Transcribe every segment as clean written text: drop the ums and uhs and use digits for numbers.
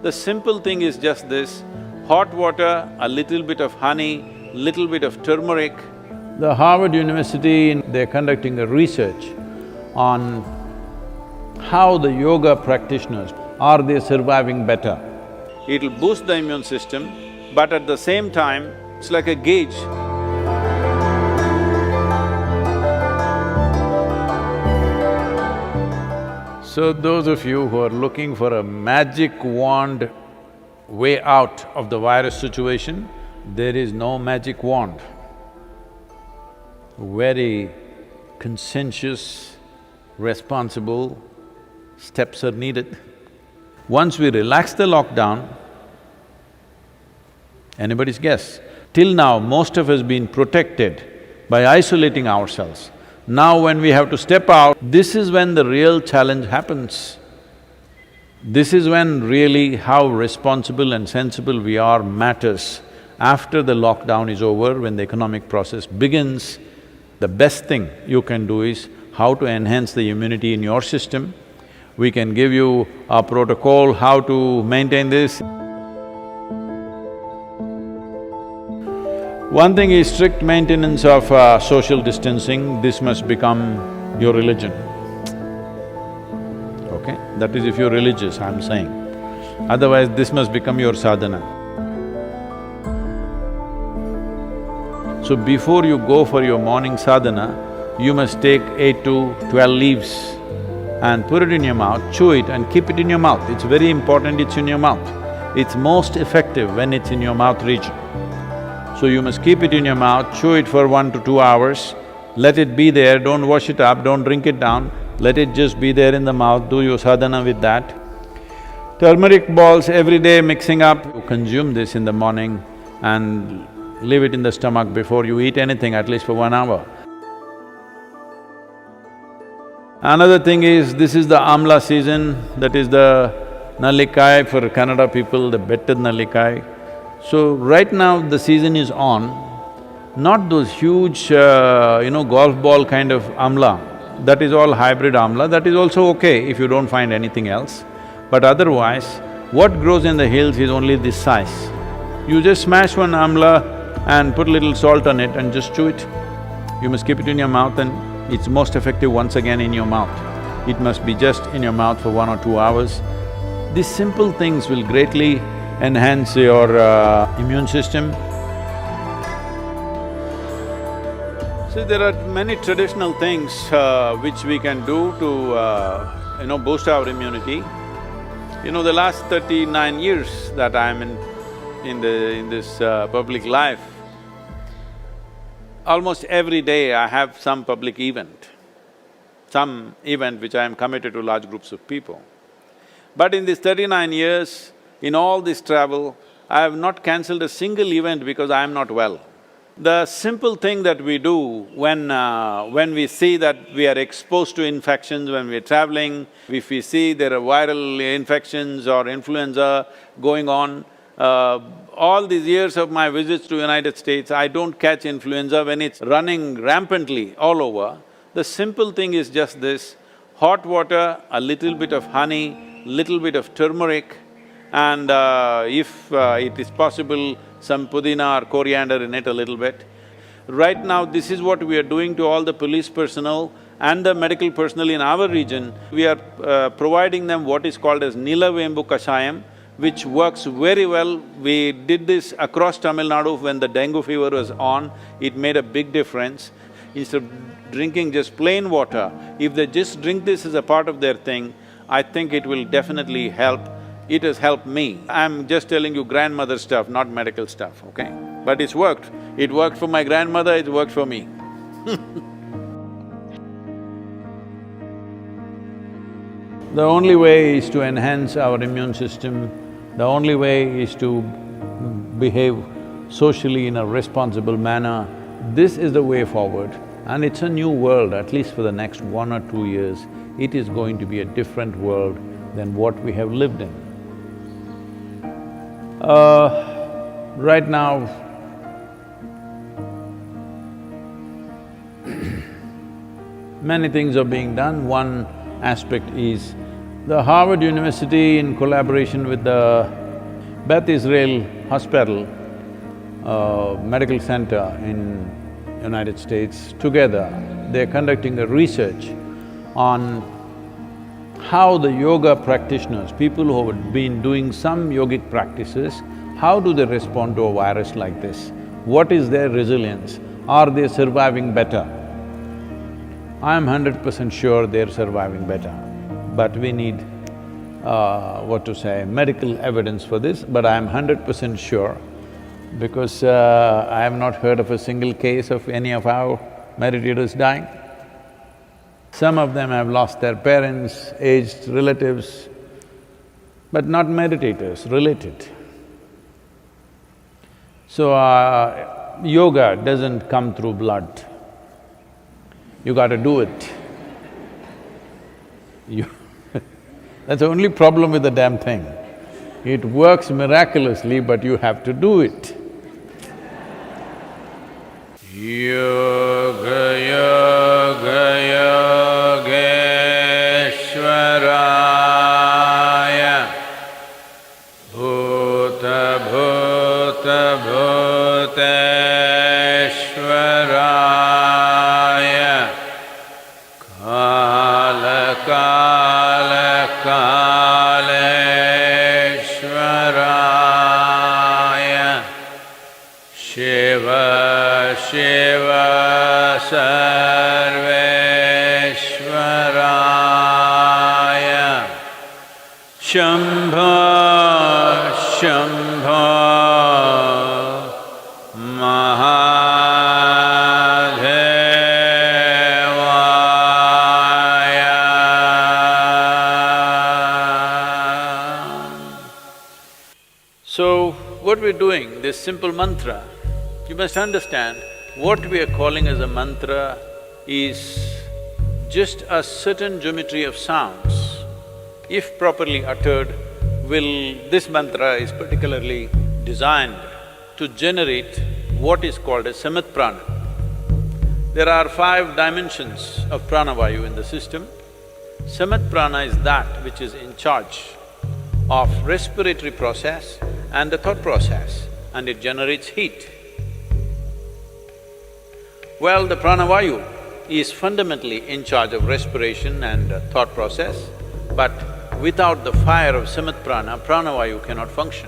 The simple thing is just this: hot water, a little bit of honey, little bit of turmeric. The Harvard University, they're conducting a research on how the yoga practitioners, are they surviving better? It'll boost the immune system, but at the same time, it's like a gauge. So those of you who are looking for a magic wand way out of the virus situation, there is no magic wand. Very conscientious, responsible steps are needed. Once we relax the lockdown, anybody's guess, till now most of us been protected by isolating ourselves. Now when we have to step out, this is when the real challenge happens. This is when really how responsible and sensible we are matters. After the lockdown is over, when the economic process begins, the best thing you can do is how to enhance the immunity in your system. We can give you a protocol how to maintain this. One thing is strict maintenance of social distancing. This must become your religion, okay? That is if you're religious, I'm saying. Otherwise, this must become your sadhana. So before you go for your morning sadhana, you must take 8 to 12 leaves and put it in your mouth, chew it and keep it in your mouth. It's very important it's in your mouth. It's most effective when it's in your mouth region. So you must keep it in your mouth, chew it for 1 to 2 hours, let it be there, don't wash it up, don't drink it down, let it just be there in the mouth, do your sadhana with that. Turmeric balls every day mixing up, you consume this in the morning and leave it in the stomach before you eat anything, at least for 1 hour. Another thing is, this is the amla season, that is the nallikai for Kannada people, the betted nallikai. So right now the season is on, not those huge, golf ball kind of amla. That is all hybrid amla, that is also okay if you don't find anything else. But otherwise, what grows in the hills is only this size. You just smash one amla and put a little salt on it and just chew it. You must keep it in your mouth and it's most effective once again in your mouth. It must be just in your mouth for 1 or 2 hours. These simple things will greatly enhance your immune system. See, there are many traditional things which we can do to boost our immunity. The last 39 years that I'm in this public life, almost every day I have some public event, which I am committed to large groups of people. But in these 39 years, in all this travel, I have not cancelled a single event because I am not well. The simple thing that we do when we see that we are exposed to infections when we're traveling, if we see there are viral infections or influenza going on, all these years of my visits to United States, I don't catch influenza when it's running rampantly all over. The simple thing is just this: hot water, a little bit of honey, little bit of turmeric, and if it is possible, some pudina or coriander in it a little bit. Right now, this is what we are doing to all the police personnel and the medical personnel in our region. We are providing them what is called as Nilavembu Kashayam, which works very well. We did this across Tamil Nadu when the dengue fever was on, it made a big difference. Instead of drinking just plain water, if they just drink this as a part of their thing, I think it will definitely help. It has helped me. I'm just telling you grandmother stuff, not medical stuff, okay? But it's worked. It worked for my grandmother, it worked for me. The only way is to enhance our immune system, the only way is to behave socially in a responsible manner. This is the way forward, and it's a new world, at least for the next 1 or 2 years. It is going to be a different world than what we have lived in. Right now, many things are being done. One aspect is The Harvard University, in collaboration with the Beth Israel Hospital, medical center in United States, together they're conducting a research on how the yoga practitioners, people who have been doing some yogic practices, how do they respond to a virus like this? What is their resilience? Are they surviving better? I'm 100% sure they're surviving better, but we need, medical evidence for this, but I'm 100% sure because I have not heard of a single case of any of our meditators dying. Some of them have lost their parents, aged relatives, but not meditators, related. So, yoga doesn't come through blood. You gotta do it. That's the only problem with the damn thing. It works miraculously, but you have to do it. Yoga, yoga, yogeshwaraya, bhuta, bhuta, bhuteshwaraya, kala, kala, kaleshwaraya, Shiva, Shiva, Sarveshwaraya, Shambho, Shambho, Mahadevaya. So, what we're doing, this simple mantra, you must understand, what we are calling as a mantra is just a certain geometry of sounds. If properly uttered, this mantra is particularly designed to generate what is called as samat prana. There are 5 dimensions of pranavayu in the system. Samat prana is that which is in charge of respiratory process and the thought process, and it generates heat. Well, the pranavayu is fundamentally in charge of respiration and thought process, but without the fire of samat prana, pranavayu cannot function.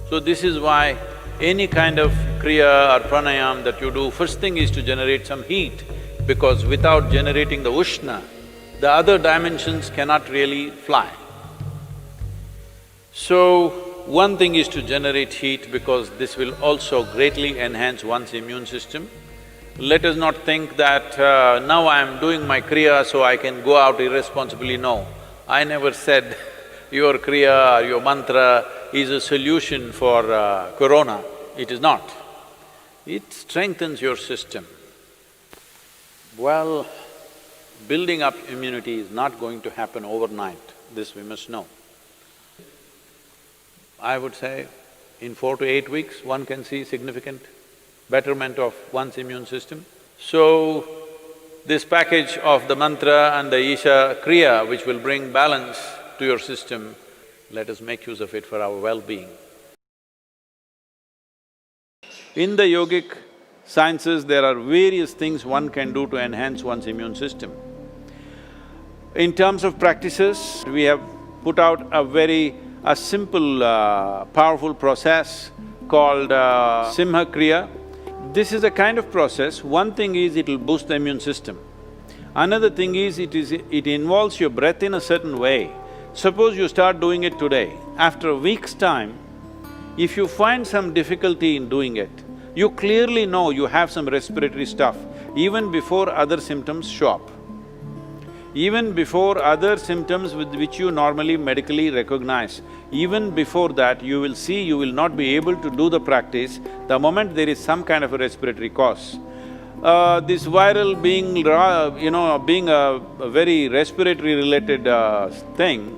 So this is why any kind of kriya or pranayam that you do, first thing is to generate some heat, because without generating the ushna, the other dimensions cannot really fly. So, one thing is to generate heat because this will also greatly enhance one's immune system. Let us not think that now I am doing my kriya so I can go out irresponsibly, no. I never said your kriya or your mantra is a solution for corona, it is not. It strengthens your system. Well, building up immunity is not going to happen overnight, this we must know. I would say in 4 to 8 weeks, one can see significant betterment of one's immune system. So, this package of the mantra and the Isha Kriya, which will bring balance to your system, let us make use of it for our well-being. In the yogic sciences, there are various things one can do to enhance one's immune system. In terms of practices, we have put out a simple, powerful process called Simha Kriya. This is a kind of process, one thing is it'll boost the immune system. Another thing is it involves your breath in a certain way. Suppose you start doing it today, after a week's time, if you find some difficulty in doing it, you clearly know you have some respiratory stuff even before other symptoms show up. Even before other symptoms with which you normally medically recognize, even before that you will see you will not be able to do the practice the moment there is some kind of a respiratory cause. This viral being a very respiratory related thing,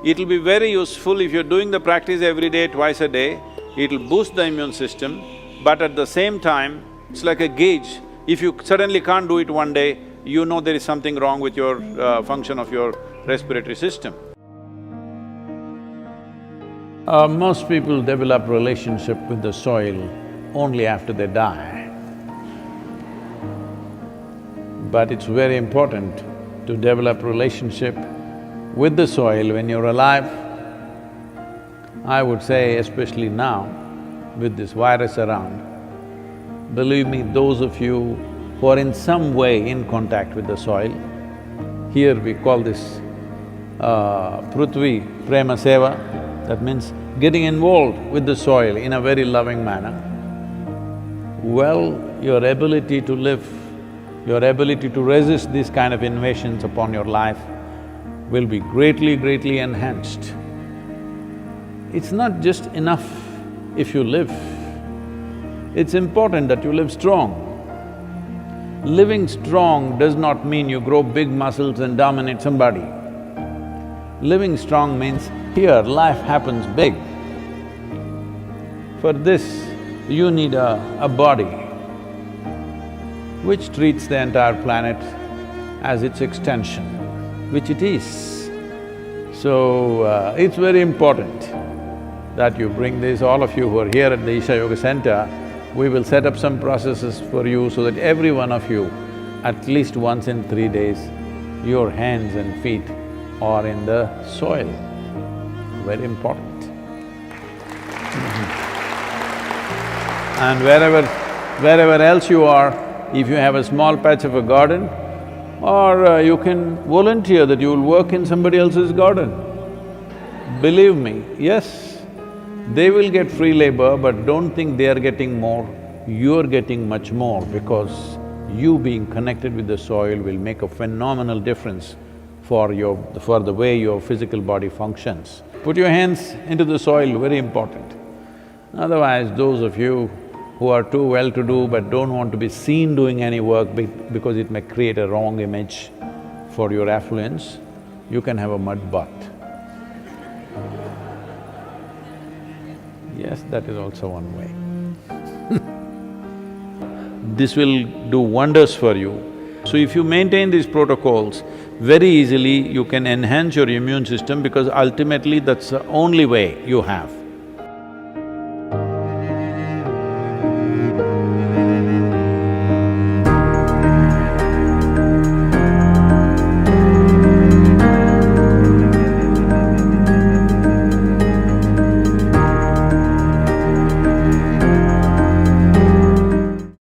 it'll be very useful if you're doing the practice every day, twice a day, it'll boost the immune system, but at the same time, it's like a gauge. If you suddenly can't do it one day, you know there is something wrong with your function of your respiratory system. Most people develop relationship with the soil only after they die. But it's very important to develop relationship with the soil when you're alive. I would say especially now, with this virus around, believe me, those of you who are in some way in contact with the soil, here we call this Prithvi Prema Seva, that means getting involved with the soil in a very loving manner. Well, your ability to live, your ability to resist these kind of invasions upon your life will be greatly enhanced. It's not just enough if you live, it's important that you live strong. Living strong does not mean you grow big muscles and dominate somebody. Living strong means here life happens big. For this, you need a body which treats the entire planet as its extension, which it is. So, it's very important that you bring this, all of you who are here at the Isha Yoga Center, we will set up some processes for you so that every one of you, at least once in 3 days, your hands and feet are in the soil. Very important. And wherever else you are, if you have a small patch of a garden, or you can volunteer that you will work in somebody else's garden. Believe me, yes, they will get free labor, but don't think they are getting more, you're getting much more because you being connected with the soil will make a phenomenal difference for the way your physical body functions. Put your hands into the soil, very important. Otherwise, those of you who are too well-to-do but don't want to be seen doing any work because it may create a wrong image for your affluence, you can have a mud bath. Yes, that is also one way. This will do wonders for you. So if you maintain these protocols, very easily you can enhance your immune system because ultimately that's the only way you have.